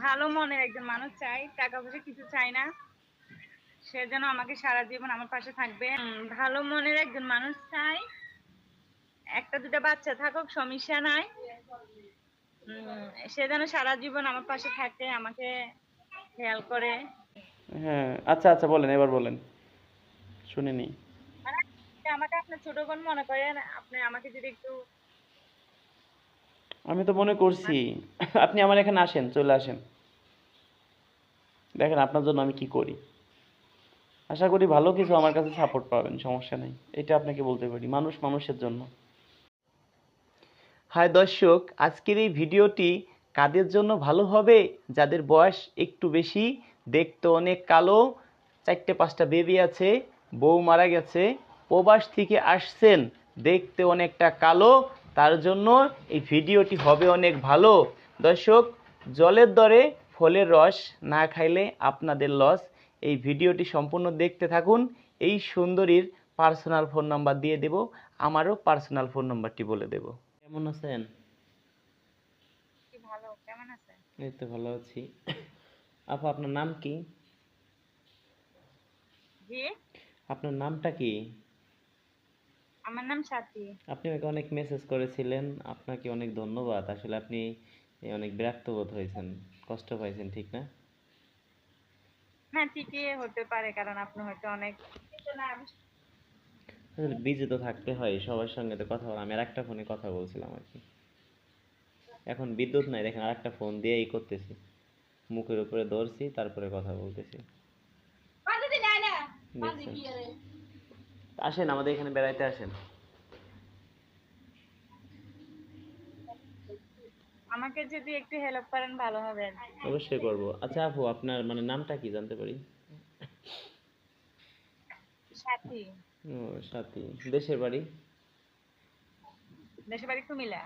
ভালো মনের একজন মানুষ চাই, টাকা পয়সা কিছু চাই না। সে যেন আমাকে সারা জীবন আমার পাশে থাকবে। ভালো মনের একজন মানুষ চাই, একটা দুটা বাচ্চা থাকুক সমস্যা নাই। সে যেন সারা জীবন আমার পাশে থাকে, আমাকে খেয়াল করে। হ্যাঁ, আচ্ছা আচ্ছা, বলেন, এবার বলেন, শুনিনি। মানে আপনি আমাকে আপনার ছোট বোন মনে করেন, আপনি আমাকে যদি একটু আমি তো মনে করছি। মানে আপনি আমার এখানে আসেন, চলে আসেন, দেখেন আপনার জন্য আমি কি করি। আশা করি ভালো কিছু আমার কাছে সাপোর্ট পাবেন, সমস্যা নেই। এটা আপনাকে বলতে পারি, মানুষ মানুষের জন্য। হাই দর্শক, আজকের এই ভিডিওটি কাদের জন্য ভালো হবে? যাদের বয়স একটু বেশি, দেখতে অনেক কালো, 4-5টা বেবি আছে, বউ মারা গেছে, প্রবাস থেকে আসছেন, দেখতে অনেকটা কালো, তার জন্য এই ভিডিওটি হবে অনেক ভালো। দর্শক, জলের দরে ফলের রস না খাইলে আপনাদের লস। এই ভিডিওটি সম্পূর্ণ দেখতে থাকুন। এই সুন্দরীর পার্সোনাল ফোন নাম্বার দিয়ে দেব, আমারও পার্সোনাল ফোন নাম্বারটি বলে দেব। কেমন আছেন? কি ভালো, কেমন আছে? এই তো ভালো আছি। আপু, আপনার নাম কি? জি, আপনার নামটা কি? আমার নাম সাথী। আপনি আমাকে অনেক মেসেজ করেছিলেন, আপনাকে অনেক ধন্যবাদ। আসলে আপনি অনেক বিরক্ত বোধ হয়েছেন, কষ্ট পাইছেন, ঠিক না? হ্যাঁ, ঠিকই হতে পারে, কারণ আপনি হয়তো অনেক আসলে বিজি তো থাকতে হয়, সবার সঙ্গে তো কথা বলা। আমি আর একটা ফোনে কথা বলছিলাম আর কি। এখন বিদ্যুৎ নাই, দেখেন আর একটা ফোন দিয়ে করতেছি, মুখের উপরে ধরছি, তারপরে কথা বলতেছি। দেখছেন? আসেন আমাদের এখানে বেড়াইতে আসেন। আমাকে যদি একটু হেল্প করেন ভালো হবে আর কি। অবশ্যই করব। আচ্ছা আপু, আপনার মানে নামটা কি জানতে পারি? সাথী। ও, সাথী। দেশের বাড়ি? দেশের বাড়ি কুমিল্লা।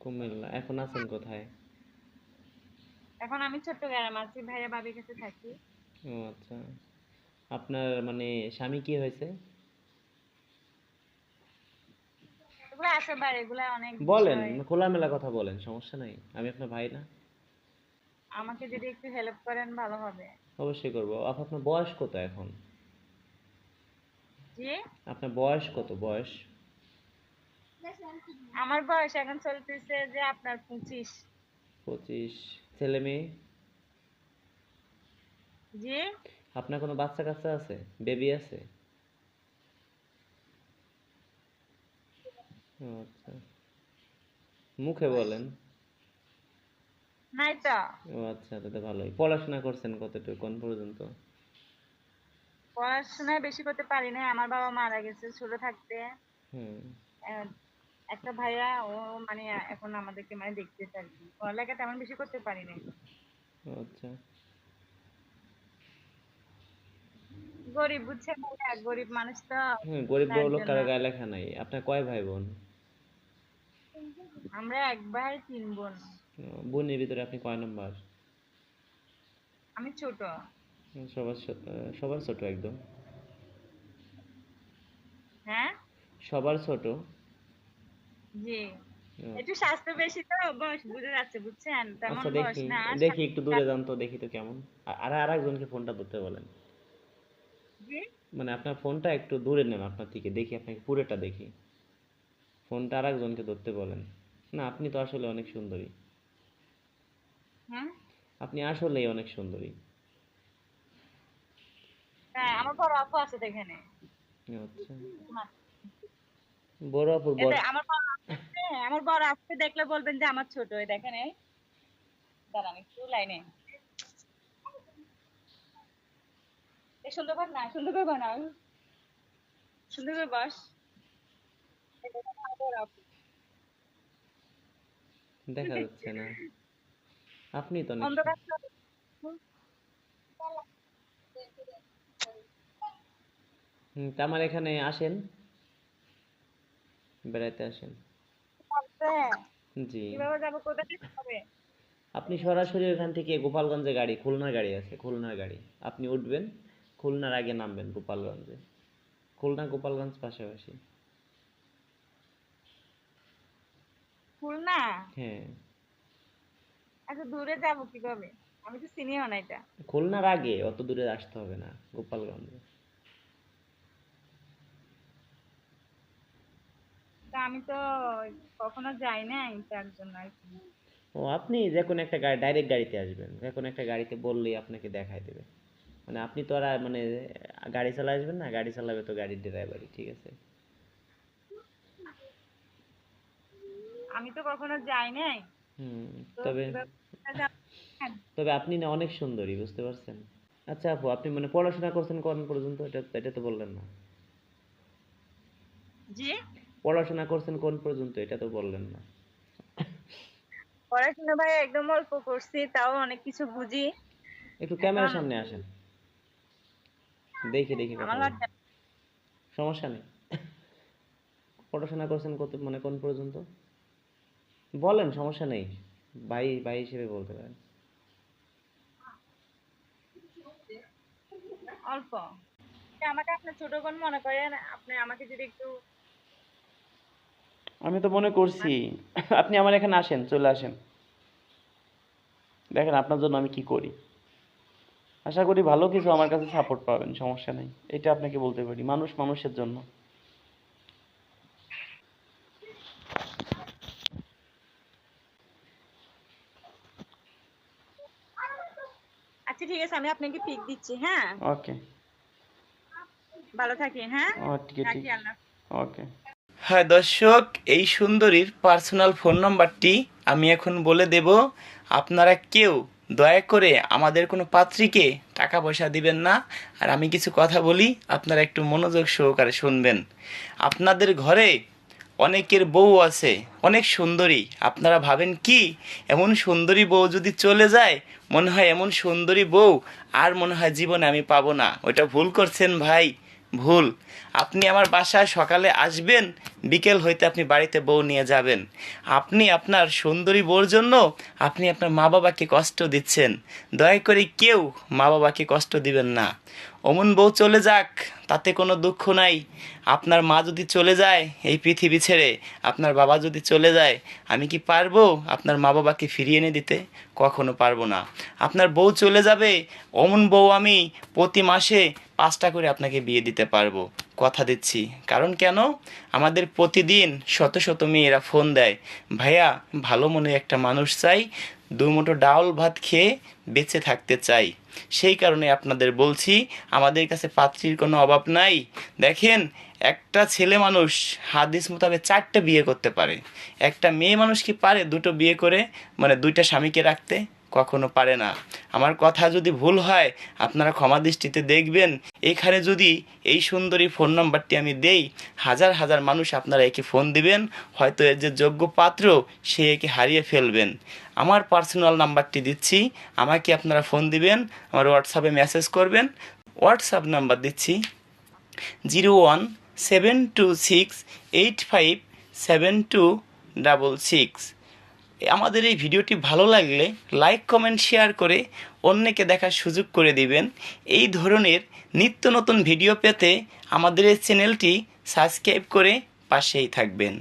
কুমিল্লা। এখন আছেন কোথায়? এখন আমি চট্টগ্রাম আছি, ভাইয়া ভাবির কাছে থাকি। ও আচ্ছা। আপনার মানে স্বামী কি হয়েছে? এগুলো আছে বাড়ি, এগুলো অনেক বলেন, বিষয়। খোলামেলা কথা বলেন, সমস্যা নাই। আমি আপনার ভাই না? আমাকে যদি একটু হেল্প করেন ভালো হবে। অবশ্যই করব। আপনার বয়স কত এখন? জি, আপনার বয়স কত? বয়স? আমার বয়স এখন চলতেছে যে আপনার 25। 25। ছেলে মেয়ে? জি, আপনার কোনো বাচ্চা কাচ্চা আছে? বেবি আছে? ও আচ্ছা। মুখে বলেন। নাই তো। ও আচ্ছা, তাহলে ভালোই। পড়াশোনা করছেন কতটুকু, কোন পর্যন্ত? পড়াশোনায় বেশি করতে পারি না, আমার বাবা মারা গেছে ছোট থাকতে। হুম। আহ, একটা ভাইয়া ও মানে এখন আমাদেরকে মানে দেখতেছে আর কি, পড়ালেখা তেমন বেশি করতে পারি না। ও আচ্ছা। গরিব, বুঝছেন ভাইয়া, গরিব মানুষ তো, হ্যাঁ, গরিব তার বড়লোক জন্য। কারো গায়ে লেখা নাই। আপনার কয় ভাই বোন? আমরা এক ভাই তিন বোন। বোনের ভিতরে আপনি কয় নাম্বার? আমি ছোট। সবার ছোট একদম। হ্যাঁ, সবার ছোট। জি। একটু আচ্ছা। স্বাস্থ্য বেশি তো, বয়স বুঝে যাচ্ছে, বুঝছেন, তেমন আচ্ছা, বয়স দেখি না। দেখি একটু দূরে যান তো, দেখি তো কেমন। আর একজনকে ফোনটা ধরতে বলেন। জি, মানে আপনার ফোনটা একটু দূরে নেন আপনার থেকে, দেখি আপনাকে পুরোটা দেখি। ফোনটা আর একজনকে ধরতে বলেন। না, আপনি তো আসলে অনেক সুন্দরী। হ্যাঁ, আপনি আসলেই অনেক সুন্দরী। হ্যাঁ, আমার বড় আপু আছে তো এখানে। আচ্ছা। বড় আপুর এতে বয়স? আমার বড় আপু আছে, আমার বড় আপুকে দেখলে বলবেন যে আমার ছোট, এই দেখেন এই, দাঁড়ান একটু লাইনে। এই সুন্দর করে না, সুন্দর করে বানাও, সুন্দর করে বস। এই দেখেন আমার বড় আপু। দেখা যাচ্ছে না। আপনি তো অনেক অন্ধকার তো। তা আমার এখানে আসেন, বেড়াইতে আসেন। আছে। জি। কিভাবে যাবো, কোথায় যেতে হবে? আপনি সরাসরি ওখান থেকে গোপালগঞ্জে গাড়ি, খুলনার গাড়ি আছে, খুলনার গাড়ি। আপনি উঠবেন, খুলনার আগে নামবেন গোপালগঞ্জে। খুলনা গোপালগঞ্জ পাশাপাশি। খুলনা? হ্যাঁ। আচ্ছা, দূরে যাবো কিভাবে? আমি তো চিনিও না এটা। খুলনার আগে, অত দূরে আসতে হবে না, গোপালগঞ্জ। তা আমি তো কখনো যাই নাই, তার জন্য আর কি। ও, আপনি যে কোনো একটা গাড়ি, ডাইরেক্ট গাড়িতে আসবেন, যে কোনো একটা গাড়িতে বললেই আপনাকে দেখাই দেবে। মানে আপনি তো আর মানে গাড়ি চালা আসবেন না, গাড়ি চালাবে তো গাড়ির ড্রাইভারই, ঠিক আছে? আমি তো কখনো যাই নাই, হুম। তো তবে কিভাবে যাবেন? তবে আপনি না অনেক সুন্দরী, বুঝতে পারছেন? আচ্ছা আপু, আপনি মানে পড়াশোনা করছেন কোন পর্যন্ত, এটা এটা তো বললেন না। জি, পড়াশোনা করছেন কোন পর্যন্ত, এটা তো বললেন না। পড়াশোনা ভাই একদম অল্প করছি, তাও অনেক কিছু বুঝি। একটু এখন ক্যামেরার সামনে আসেন, দেখে দেখে কথা আমার বলেন। লজ্জা। সমস্যা নেই। পড়াশোনা করছেন কত, মানে কোন পর্যন্ত বলেন, সমস্যা নেই। ভাই ভাই হিসেবে বলতে পারেন। অল্প। আমাকে আপনার ছোট বোন মনে করেন, আপনি আমাকে যদি একটু আমি তো মনে করছি। আপনি আমার এখানে আসেন, চলে আসেন, দেখেন আপনার জন্য আমি কি করি। আশা করি ভালো কিছু আমার কাছে সাপোর্ট পাবেন, সমস্যা নেই, এটা আপনাকে বলতে পারি, মানুষ মানুষের জন্য। আচ্ছা ঠিক আছে, আমি আপনাকে পিক দিচ্ছি। হ্যাঁ, ওকে। ভালো থাকি। হ্যাঁ, ওকে, ঠিক। রাখি। আল্লাহ। ওকে। হ্যাঁ দর্শক, এই সুন্দরীর পার্সোনাল ফোন নাম্বারটি আমি এখন বলে দেব। আপনারা কেউ দয়া করে আমাদের কোনো পাত্রীকে টাকা পয়সা দিবেন না। আর আমি কিছু কথা বলি, আপনারা একটু মনোযোগ সহকারে শুনবেন। আপনাদের ঘরে অনেকের বউ আছে, অনেক সুন্দরী। আপনারা ভাবেন কি, এমন সুন্দরী বউ যদি চলে যায়, মনে হয় এমন সুন্দরী বউ আর মনে হয় জীবনে আমি পাবো না। ওইটা ভুল করছেন ভাই, ভুল। আপনি আমার বাসায় সকালে আসবেন, বিকেল হইতে আপনি বাড়িতে বউ নিয়ে যাবেন। আপনি আপনার সুন্দরী বউর জন্য আপনি আপনার মা বাবাকে কষ্ট দিচ্ছেন। দয়া করে কেউ মা বাবাকে কষ্ট দিবেন না। অমন বউ চলে যাক, তাতে কোনো দুঃখ নাই। আপনার মা যদি চলে যায় এই পৃথিবী ছেড়ে, আপনার বাবা যদি চলে যায়, আমি কি পারবো আপনার মা বাবাকে ফিরিয়ে এনে দিতে? কখনো পারবো না। আপনার বউ চলে যাবে, অমন বউ আমি প্রতি মাসে 5টা করে আপনাকে বিয়ে দিতে পারবো, কথা দিচ্ছি। কারণ কেন, আমাদের প্রতিদিন শত শত মেয়েরা ফোন দেয়, ভাইয়া ভালো মনে একটা মানুষ চাই, দুমুঠো ডাউল ভাত খেয়ে বেঁচে থাকতে চাই। সেই কারণে আপনাদের বলছি, আমাদের কাছে পাত্রীর কোনো অভাব নাই। দেখেন, একটা ছেলে মানুষ হাদিস মোতাবেক 4টা বিয়ে করতে পারে, একটা মেয়ে মানুষ কি পারে 2টো বিয়ে করে, মানে 2টা স্বামীকে রাখতে? কখনো পারে না। আমার কথা যদি ভুল হয় আপনারা ক্ষমা দৃষ্টিতে দেখবেন। এখানে যদি এই সুন্দরী ফোন নাম্বারটি আমি দেই, হাজার হাজার মানুষ আপনারা একে ফোন দিবেন, হয়তো এর যে যোগ্য পাত্র সে একে হারিয়ে ফেলবেন। আমার পার্সোনাল নাম্বারটি দিচ্ছি, আমাকে আপনারা ফোন দিবেন, আমার হোয়াটসঅ্যাপে মেসেজ করবেন। হোয়াটসঅ্যাপ নাম্বার দিচ্ছি 0172857266। আমাদের এই ভিডিওটি ভালো লাগলে লাইক কমেন্ট শেয়ার করে অন্যকে দেখার সুযোগ করে দিবেন। এই ধরনের নিত্য নতুন ভিডিও পেতে আমাদের এই চ্যানেলটি সাবস্ক্রাইব করে পাশেই থাকবেন।